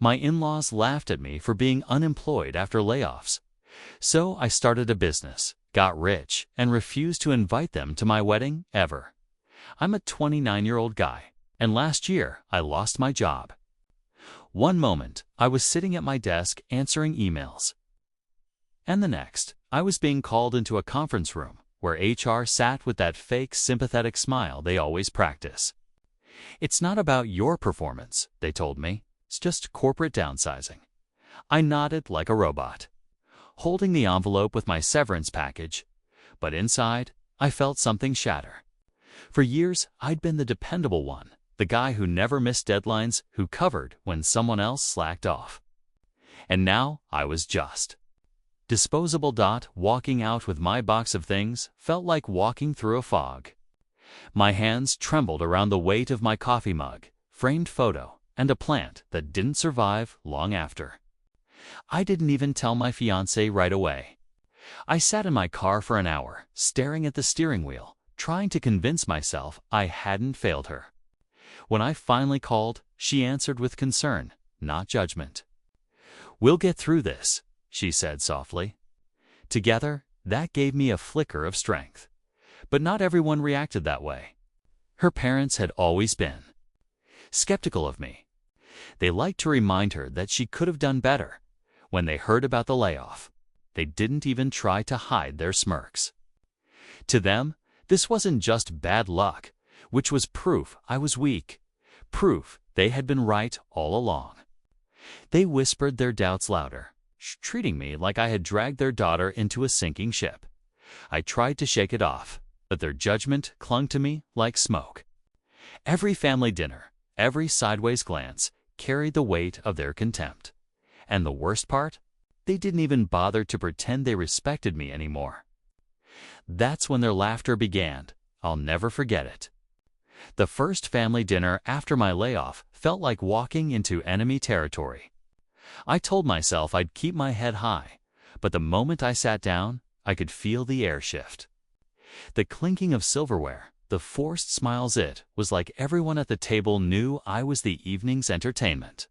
My in-laws laughed at me for being unemployed after layoffs. So I started a business, got rich, and refused to invite them to my wedding ever. I'm a 29-year-old guy, and last year I lost my job. One moment, I was sitting at my desk answering emails. And the next, I was being called into a conference room where HR sat with that fake sympathetic smile they always practice. "It's not about your performance," they told me. "It's just corporate downsizing." I nodded like a robot, holding the envelope with my severance package, but inside, I felt something shatter. For years, I'd been the dependable one, the guy who never missed deadlines, who covered when someone else slacked off. And now I was just disposable. Walking out with my box of things felt like walking through a fog. My hands trembled around the weight of my coffee mug, framed photo, and a plant that didn't survive long after. I didn't even tell my fiancée right away. I sat in my car for an hour, staring at the steering wheel, trying to convince myself I hadn't failed her. When I finally called, she answered with concern, not judgment. "We'll get through this," she said softly. Together, that gave me a flicker of strength. But not everyone reacted that way. Her parents had always been skeptical of me. They liked to remind her that she could have done better. When they heard about the layoff, they didn't even try to hide their smirks. To them, this wasn't just bad luck, which was proof I was weak, proof they had been right all along. They whispered their doubts louder, treating me like I had dragged their daughter into a sinking ship. I tried to shake it off, but their judgment clung to me like smoke. Every family dinner, every sideways glance, carried the weight of their contempt. And the worst part? They didn't even bother to pretend they respected me anymore. That's when their laughter began. I'll never forget it. The first family dinner after my layoff felt like walking into enemy territory. I told myself I'd keep my head high, but the moment I sat down, I could feel the air shift. The clinking of silverware, the forced smiles, it was like everyone at the table knew I was the evening's entertainment.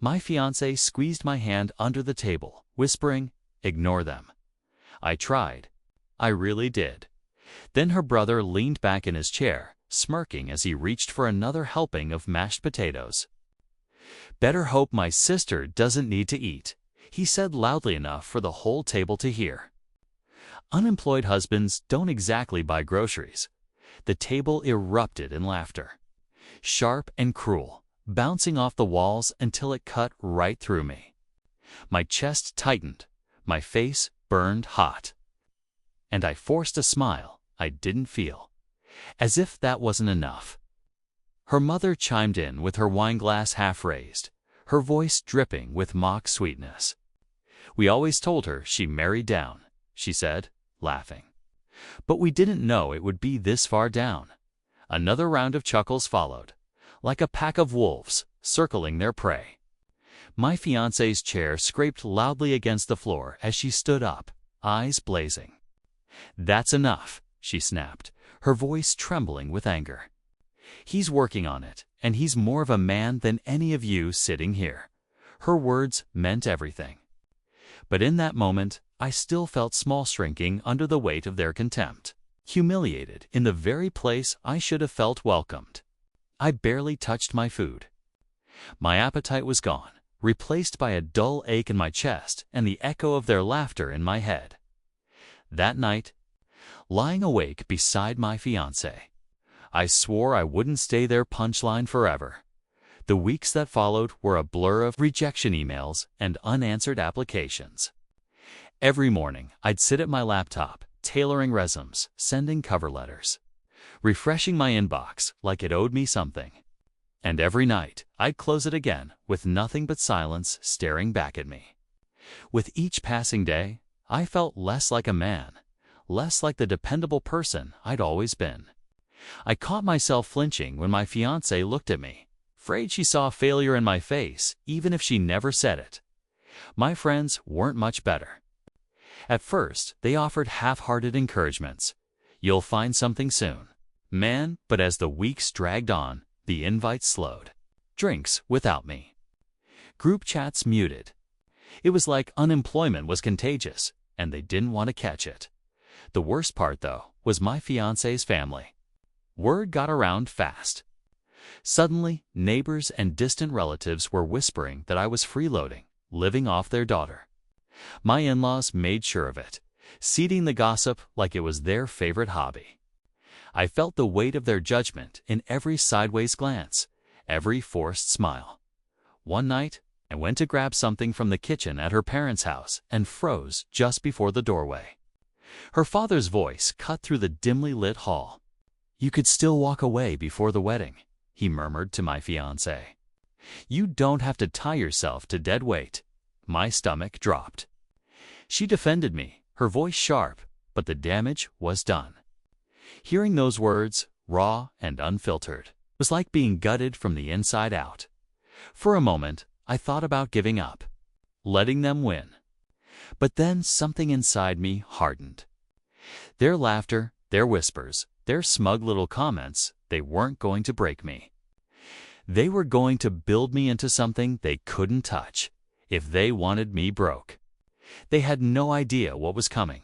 My fiancé squeezed my hand under the table, whispering, "Ignore them." I tried. I really did. Then her brother leaned back in his chair, smirking as he reached for another helping of mashed potatoes. "Better hope my sister doesn't need to eat," he said loudly enough for the whole table to hear. Unemployed husbands don't exactly buy groceries. The table erupted in laughter, sharp and cruel, bouncing off the walls until it cut right through me. My chest tightened, my face burned hot, and I forced a smile I didn't feel, as if that wasn't enough. Her mother chimed in with her wineglass half raised, her voice dripping with mock sweetness. "We always told her she married down," she said, laughing. "But we didn't know it would be this far down." Another round of chuckles followed, like a pack of wolves circling their prey. My fiancée's chair scraped loudly against the floor as she stood up, eyes blazing. "That's enough," she snapped, her voice trembling with anger. "He's working on it, and he's more of a man than any of you sitting here." Her words meant everything. But in that moment, I still felt small, shrinking under the weight of their contempt, humiliated in the very place I should have felt welcomed. I barely touched my food. My appetite was gone, replaced by a dull ache in my chest and the echo of their laughter in my head. That night, lying awake beside my fiancé, I swore I wouldn't stay there punchline forever. The weeks that followed were a blur of rejection emails and unanswered applications. Every morning, I'd sit at my laptop, tailoring resumes, sending cover letters, refreshing my inbox like it owed me something. And every night, I'd close it again with nothing but silence staring back at me. With each passing day, I felt less like a man, less like the dependable person I'd always been. I caught myself flinching when my fiancée looked at me, afraid she saw failure in my face, even if she never said it. My friends weren't much better. At first, they offered half-hearted encouragements. "You'll find something soon, man," but as the weeks dragged on, the invites slowed. Drinks without me, Group chats muted. It was like unemployment was contagious, and they didn't want to catch it. The worst part, though, was my fiancé's family. Word got around fast. Suddenly, neighbors and distant relatives were whispering that I was freeloading, living off their daughter. My in-laws made sure of it, seeding the gossip like it was their favorite hobby. I felt the weight of their judgment in every sideways glance, every forced smile. One night, I went to grab something from the kitchen at her parents' house and froze just before the doorway. Her father's voice cut through the dimly lit hall. "You could still walk away before the wedding," he murmured to my fiancée. "You don't have to tie yourself to dead weight." My stomach dropped. She defended me, her voice sharp, but the damage was done. Hearing those words, raw and unfiltered, was like being gutted from the inside out. For a moment, I thought about giving up, letting them win. But then something inside me hardened. Their laughter, their whispers, their smug little comments, they weren't going to break me. They were going to build me into something they couldn't touch, if they wanted me broke. They had no idea what was coming.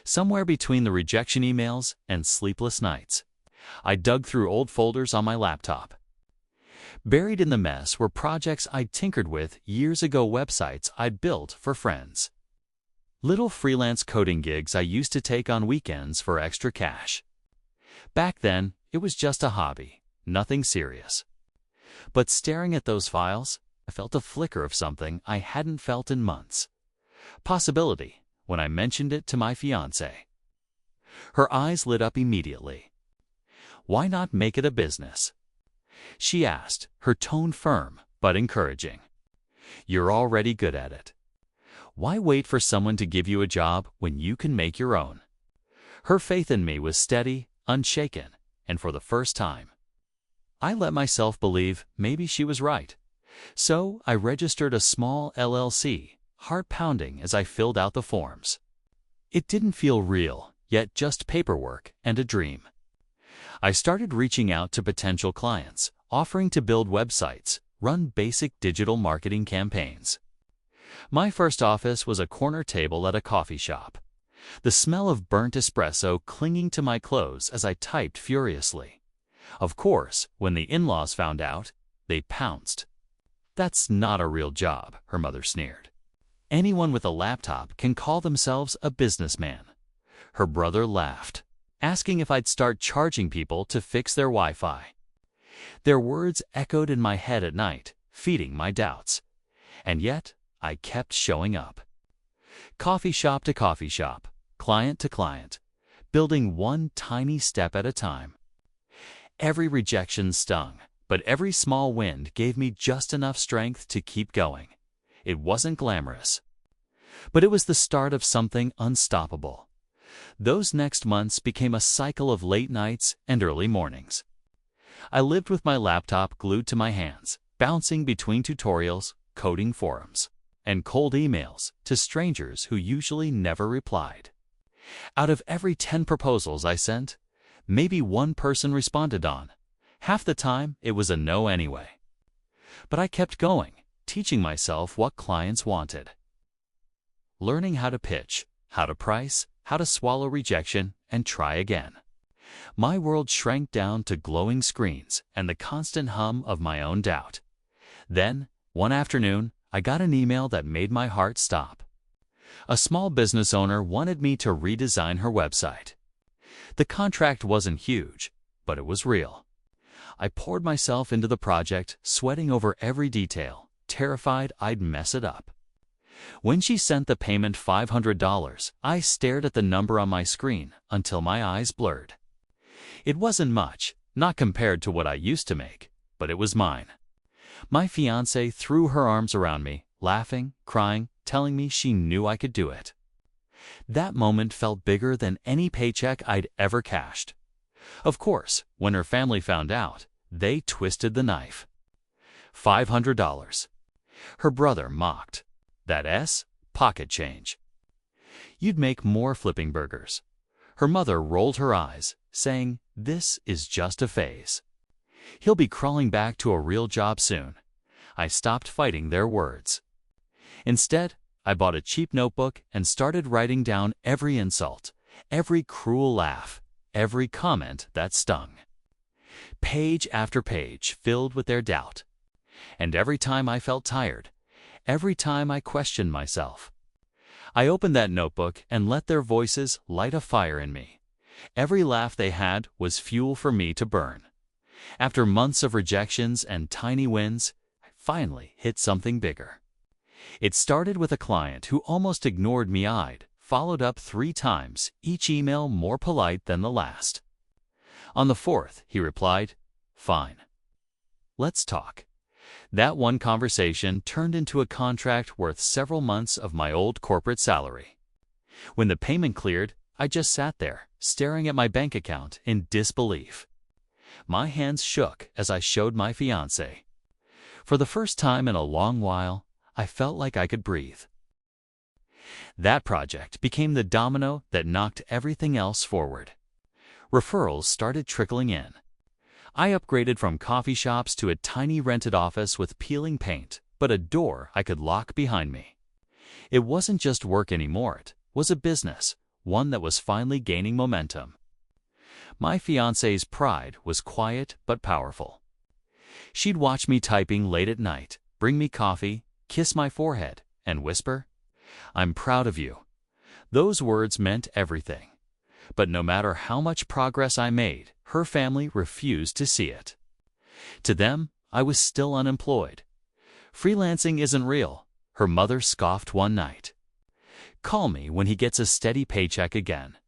Somewhere between the rejection emails and sleepless nights, I dug through old folders on my laptop. Buried in the mess were projects I'd tinkered with years ago, websites I'd built for friends. Little freelance coding gigs I used to take on weekends for extra cash. Back then, it was just a hobby, nothing serious. But staring at those files, I felt a flicker of something I hadn't felt in months. Possibility, when I mentioned it to my fiancée. Her eyes lit up immediately. "Why not make it a business?" she asked, her tone firm but encouraging. "You're already good at it. Why wait for someone to give you a job when you can make your own?" Her faith in me was steady, unshaken, and for the first time, I let myself believe maybe she was right. So I registered a small LLC, heart pounding as I filled out the forms. It didn't feel real, yet just paperwork and a dream. I started reaching out to potential clients, offering to build websites, run basic digital marketing campaigns. My first office was a corner table at a coffee shop, the smell of burnt espresso clinging to my clothes as I typed furiously. Of course, when the in-laws found out, they pounced. "That's not a real job," her mother sneered. "Anyone with a laptop can call themselves a businessman." Her brother laughed, asking if I'd start charging people to fix their Wi-Fi. Their words echoed in my head at night, feeding my doubts. And yet, I kept showing up. Coffee shop to coffee shop, client to client, building one tiny step at a time. Every rejection stung, but every small win gave me just enough strength to keep going. It wasn't glamorous, but it was the start of something unstoppable. Those next months became a cycle of late nights and early mornings. I lived with my laptop glued to my hands, bouncing between tutorials, coding forums, and cold emails to strangers who usually never replied. Out of every 10 proposals I sent, maybe one person responded on. Half the time, it was a no anyway. But I kept going, teaching myself what clients wanted. Learning how to pitch, how to price, how to swallow rejection, and try again. My world shrank down to glowing screens and the constant hum of my own doubt. Then, one afternoon, I got an email that made my heart stop. A small business owner wanted me to redesign her website. The contract wasn't huge, but it was real. I poured myself into the project, sweating over every detail, terrified I'd mess it up. When she sent the payment $500, I stared at the number on my screen until my eyes blurred. It wasn't much, not compared to what I used to make, but it was mine. My fiancée threw her arms around me, laughing, crying, telling me she knew I could do it. That moment felt bigger than any paycheck I'd ever cashed. Of course, when her family found out, they twisted the knife. $500. Her brother mocked. That S? Pocket change. You'd make more flipping burgers. Her mother rolled her eyes, saying, "This is just a phase. He'll be crawling back to a real job soon." I stopped fighting their words. Instead, I bought a cheap notebook and started writing down every insult, every cruel laugh, every comment that stung. Page after page filled with their doubt. And every time I felt tired, every time I questioned myself, I opened that notebook and let their voices light a fire in me. Every laugh they had was fuel for me to burn. After months of rejections and tiny wins, I finally hit something bigger. It started with a client who almost ignored me, followed up 3 times, each email more polite than the last. On the 4th, he replied, "Fine. Let's talk." That one conversation turned into a contract worth several months of my old corporate salary. When the payment cleared, I just sat there, staring at my bank account in disbelief. My hands shook as I showed my fiancé. For the first time in a long while, I felt like I could breathe. That project became the domino that knocked everything else forward. Referrals started trickling in. I upgraded from coffee shops to a tiny rented office with peeling paint, but a door I could lock behind me. It wasn't just work anymore, it was a business, one that was finally gaining momentum. My fiancé's pride was quiet but powerful. She'd watch me typing late at night, bring me coffee, kiss my forehead, and whisper, "I'm proud of you." Those words meant everything. But no matter how much progress I made, her family refused to see it. To them, I was still unemployed. "Freelancing isn't real," her mother scoffed one night. "Call me when he gets a steady paycheck again."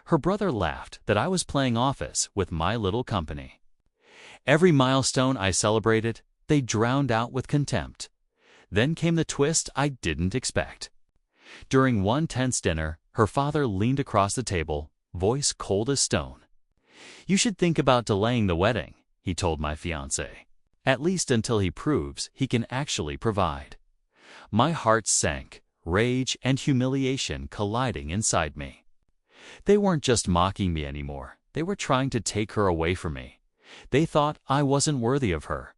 Her brother laughed that I was playing office with my little company. Every milestone I celebrated, they drowned out with contempt. Then came the twist I didn't expect. During one tense dinner, her father leaned across the table, voice cold as stone. "You should think about delaying the wedding," he told my fiancé. "At least until he proves he can actually provide." My heart sank, rage and humiliation colliding inside me. They weren't just mocking me anymore. They were trying to take her away from me. They thought I wasn't worthy of her.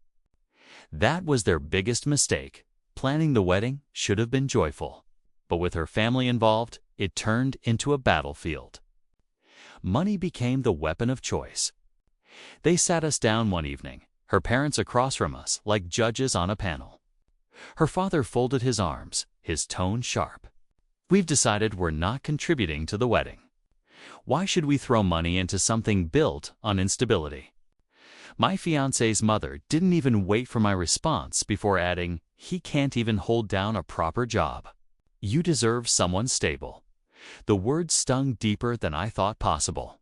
That was their biggest mistake. Planning the wedding should have been joyful. But with her family involved, it turned into a battlefield. Money became the weapon of choice. They sat us down one evening, her parents across from us like judges on a panel. Her father folded his arms, his tone sharp. "We've decided we're not contributing to the wedding. Why should we throw money into something built on instability?" My fiancé's mother didn't even wait for my response before adding, "He can't even hold down a proper job. You deserve someone stable." The words stung deeper than I thought possible.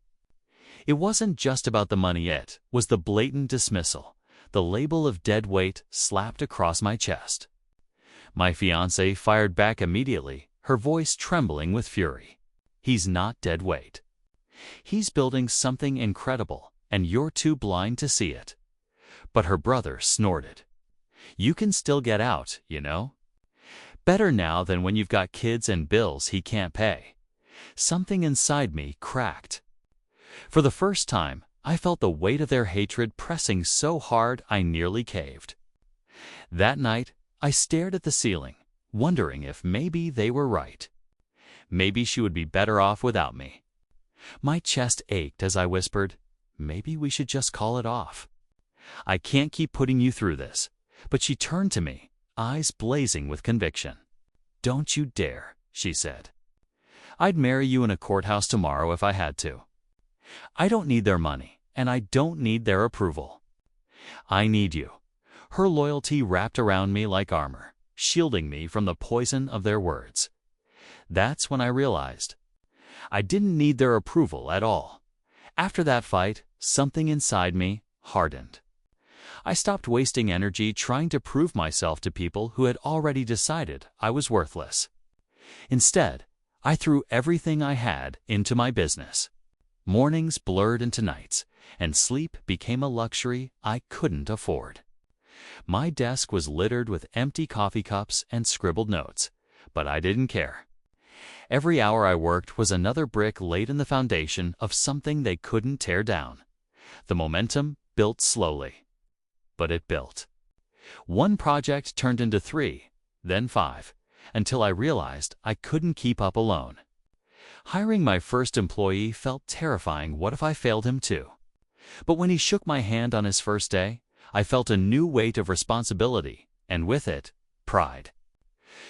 It wasn't just about the money, it was the blatant dismissal, the label of dead weight slapped across my chest. My fiancé fired back immediately, her voice trembling with fury. "He's not dead weight. He's building something incredible, and you're too blind to see it." But her brother snorted. "You can still get out, you know. Better now than when you've got kids and bills he can't pay." Something inside me cracked. For the first time, I felt the weight of their hatred pressing so hard I nearly caved. That night, I stared at the ceiling, wondering if maybe they were right. Maybe she would be better off without me. My chest ached as I whispered, "Maybe we should just call it off. I can't keep putting you through this." But she turned to me, eyes blazing with conviction. "Don't you dare," she said. "I'd marry you in a courthouse tomorrow if I had to. I don't need their money, and I don't need their approval. I need you." Her loyalty wrapped around me like armor, shielding me from the poison of their words. That's when I realized I didn't need their approval at all. After that fight, something inside me hardened. I stopped wasting energy trying to prove myself to people who had already decided I was worthless. Instead, I threw everything I had into my business. Mornings blurred into nights, and sleep became a luxury I couldn't afford. My desk was littered with empty coffee cups and scribbled notes, but I didn't care. Every hour I worked was another brick laid in the foundation of something they couldn't tear down. The momentum built slowly, but it built. One project turned into 3, then 5, until I realized I couldn't keep up alone. Hiring my first employee felt terrifying. What if I failed him too? But when he shook my hand on his first day, I felt a new weight of responsibility, and with it, pride.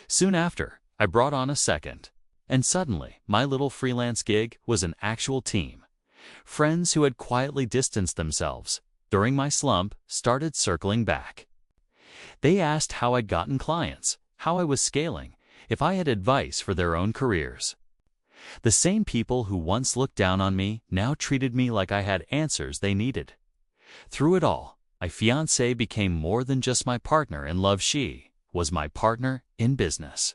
Soon after, I brought on a second, and suddenly, my little freelance gig was an actual team. Friends who had quietly distanced themselves during my slump started circling back. They asked how I'd gotten clients, how I was scaling, if I had advice for their own careers. The same people who once looked down on me now treated me like I had answers they needed. Through it all, my fiancée became more than just my partner in love. She was my partner in business.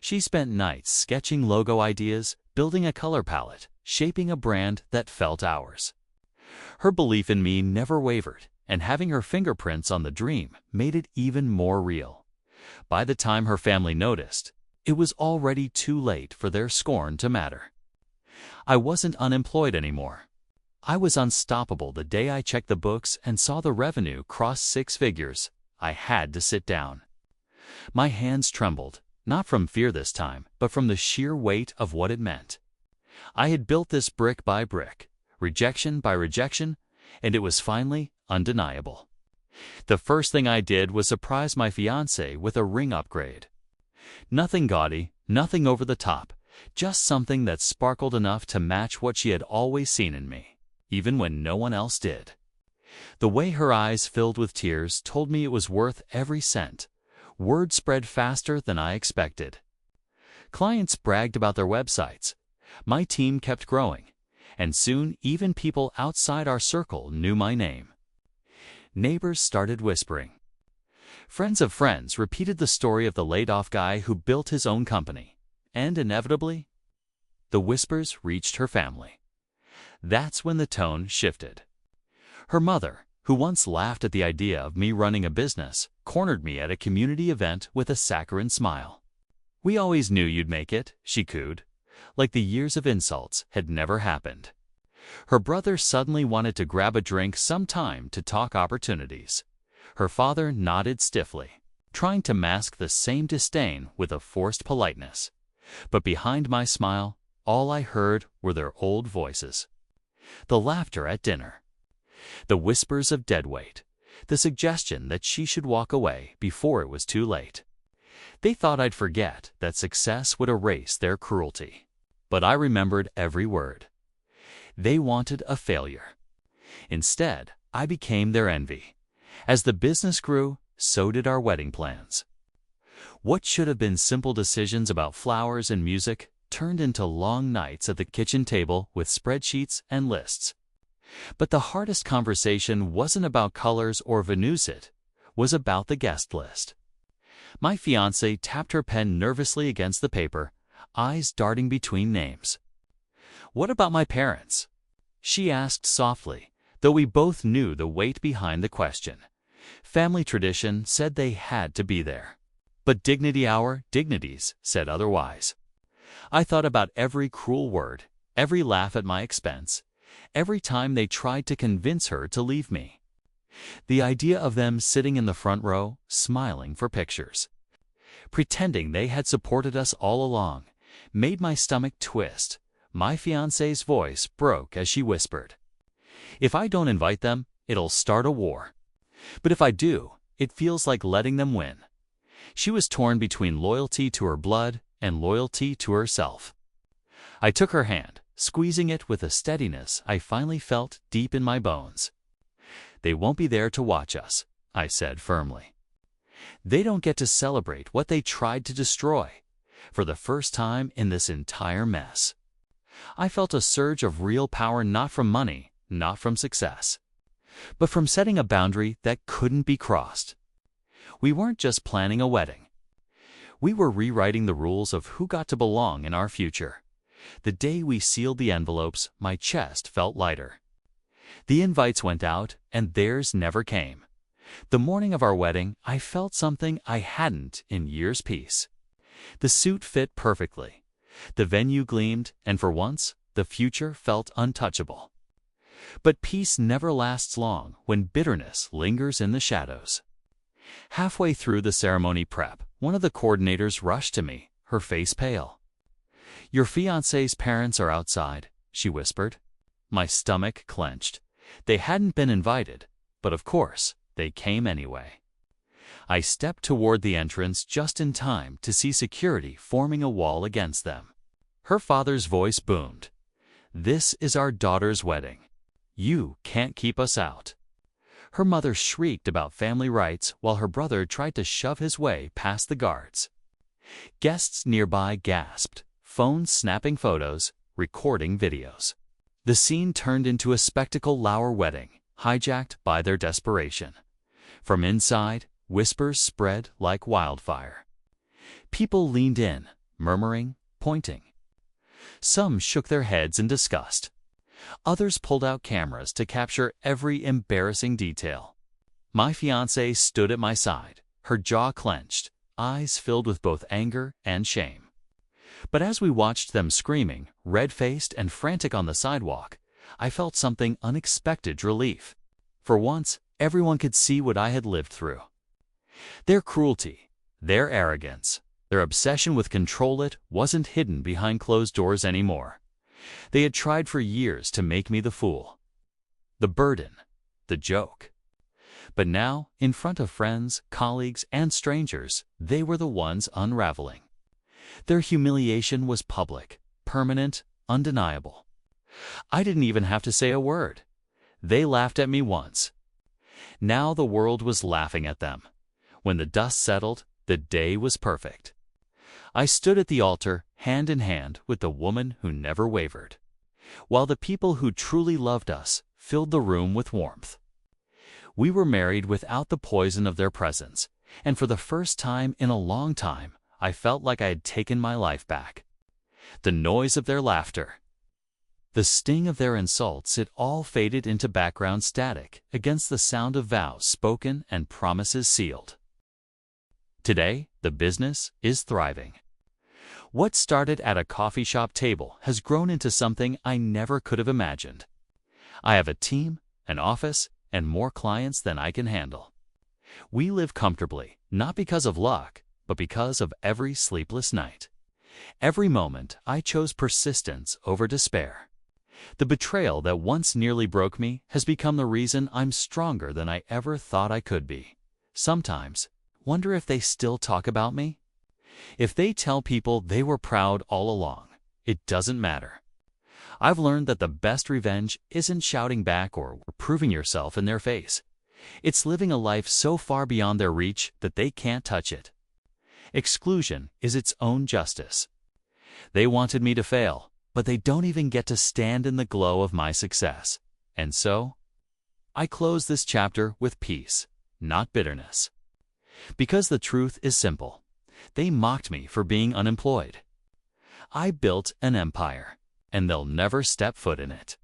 She spent nights sketching logo ideas, building a color palette, shaping a brand that felt ours. Her belief in me never wavered, and having her fingerprints on the dream made it even more real. By the time her family noticed, it was already too late for their scorn to matter. I wasn't unemployed anymore. I was unstoppable. The day I checked the books and saw the revenue cross 6 figures, I had to sit down. My hands trembled, not from fear this time, but from the sheer weight of what it meant. I had built this brick by brick, rejection by rejection, and it was finally undeniable. The first thing I did was surprise my fiancée with a ring upgrade. Nothing gaudy, nothing over the top, just something that sparkled enough to match what she had always seen in me, even when no one else did. The way her eyes filled with tears told me it was worth every cent. Word spread faster than I expected. Clients bragged about their websites. My team kept growing, and soon even people outside our circle knew my name. Neighbors started whispering. Friends of friends repeated the story of the laid-off guy who built his own company, and inevitably, the whispers reached her family. That's when the tone shifted. Her mother, who once laughed at the idea of me running a business, cornered me at a community event with a saccharine smile. "We always knew you'd make it," she cooed, like the years of insults had never happened. Her brother suddenly wanted to grab a drink sometime to talk opportunities. Her father nodded stiffly, trying to mask the same disdain with a forced politeness. But behind my smile, all I heard were their old voices. The laughter at dinner. The whispers of deadweight. The suggestion that she should walk away before it was too late. They thought I'd forget, that success would erase their cruelty. But I remembered every word. They wanted a failure. Instead, I became their envy. As the business grew, so did our wedding plans. What should have been simple decisions about flowers and music turned into long nights at the kitchen table with spreadsheets and lists. But the hardest conversation wasn't about colors or venues, it was about the guest list. My fiancée tapped her pen nervously against the paper, eyes darting between names. "What about my parents?" she asked softly, though we both knew the weight behind the question. Family tradition said they had to be there. But our dignities said otherwise. I thought about every cruel word, every laugh at my expense, every time they tried to convince her to leave me. The idea of them sitting in the front row, smiling for pictures, pretending they had supported us all along, made my stomach twist. My fiancée's voice broke as she whispered, "If I don't invite them, it'll start a war. But if I do, it feels like letting them win." She was torn between loyalty to her blood and loyalty to herself. I took her hand, squeezing it with a steadiness I finally felt deep in my bones. "They won't be there to watch us," I said firmly. "They don't get to celebrate what they tried to destroy, for the first time in this entire mess." I felt a surge of real power, not from money, not from success, but from setting a boundary that couldn't be crossed. We weren't just planning a wedding. We were rewriting the rules of who got to belong in our future. The day we sealed the envelopes, my chest felt lighter. The invites went out, and theirs never came. The morning of our wedding, I felt something I hadn't in years. Peace. The suit fit perfectly. The venue gleamed, and for once, the future felt untouchable. But peace never lasts long when bitterness lingers in the shadows. Halfway through the ceremony prep, one of the coordinators rushed to me, her face pale. "Your fiancé's parents are outside," she whispered. My stomach clenched. They hadn't been invited, but of course, they came anyway. I stepped toward the entrance just in time to see security forming a wall against them. Her father's voice boomed. "This is our daughter's wedding. You can't keep us out." Her mother shrieked about family rights while her brother tried to shove his way past the guards. Guests nearby gasped, phones snapping photos, recording videos. The scene turned into a spectacle Lauer wedding, hijacked by their desperation. From inside, whispers spread like wildfire. People leaned in, murmuring, pointing. Some shook their heads in disgust. Others pulled out cameras to capture every embarrassing detail. My fiancée stood at my side, her jaw clenched, eyes filled with both anger and shame. But as we watched them screaming, red-faced and frantic on the sidewalk, I felt something unexpected relief. For once, everyone could see what I had lived through. Their cruelty, their arrogance, their obsession with control wasn't hidden behind closed doors anymore. They had tried for years to make me the fool, the burden, the joke. But now, in front of friends, colleagues, and strangers, they were the ones unraveling. Their humiliation was public, permanent, undeniable. I didn't even have to say a word. They laughed at me once. Now the world was laughing at them. When the dust settled, the day was perfect. I stood at the altar, hand in hand with the woman who never wavered, while the people who truly loved us filled the room with warmth. We were married without the poison of their presence, and for the first time in a long time, I felt like I had taken my life back. The noise of their laughter, the sting of their insults, it all faded into background static against the sound of vows spoken and promises sealed. Today, the business is thriving. What started at a coffee shop table has grown into something I never could have imagined. I have a team, an office, and more clients than I can handle. We live comfortably, not because of luck, but because of every sleepless night. Every moment, I chose persistence over despair. The betrayal that once nearly broke me has become the reason I'm stronger than I ever thought I could be. Sometimes, wonder if they still talk about me? If they tell people they were proud all along, it doesn't matter. I've learned that the best revenge isn't shouting back or proving yourself in their face. It's living a life so far beyond their reach that they can't touch it. Exclusion is its own justice. They wanted me to fail, but they don't even get to stand in the glow of my success. And so, I close this chapter with peace, not bitterness. Because the truth is simple. They mocked me for being unemployed. I built an empire, and they'll never step foot in it.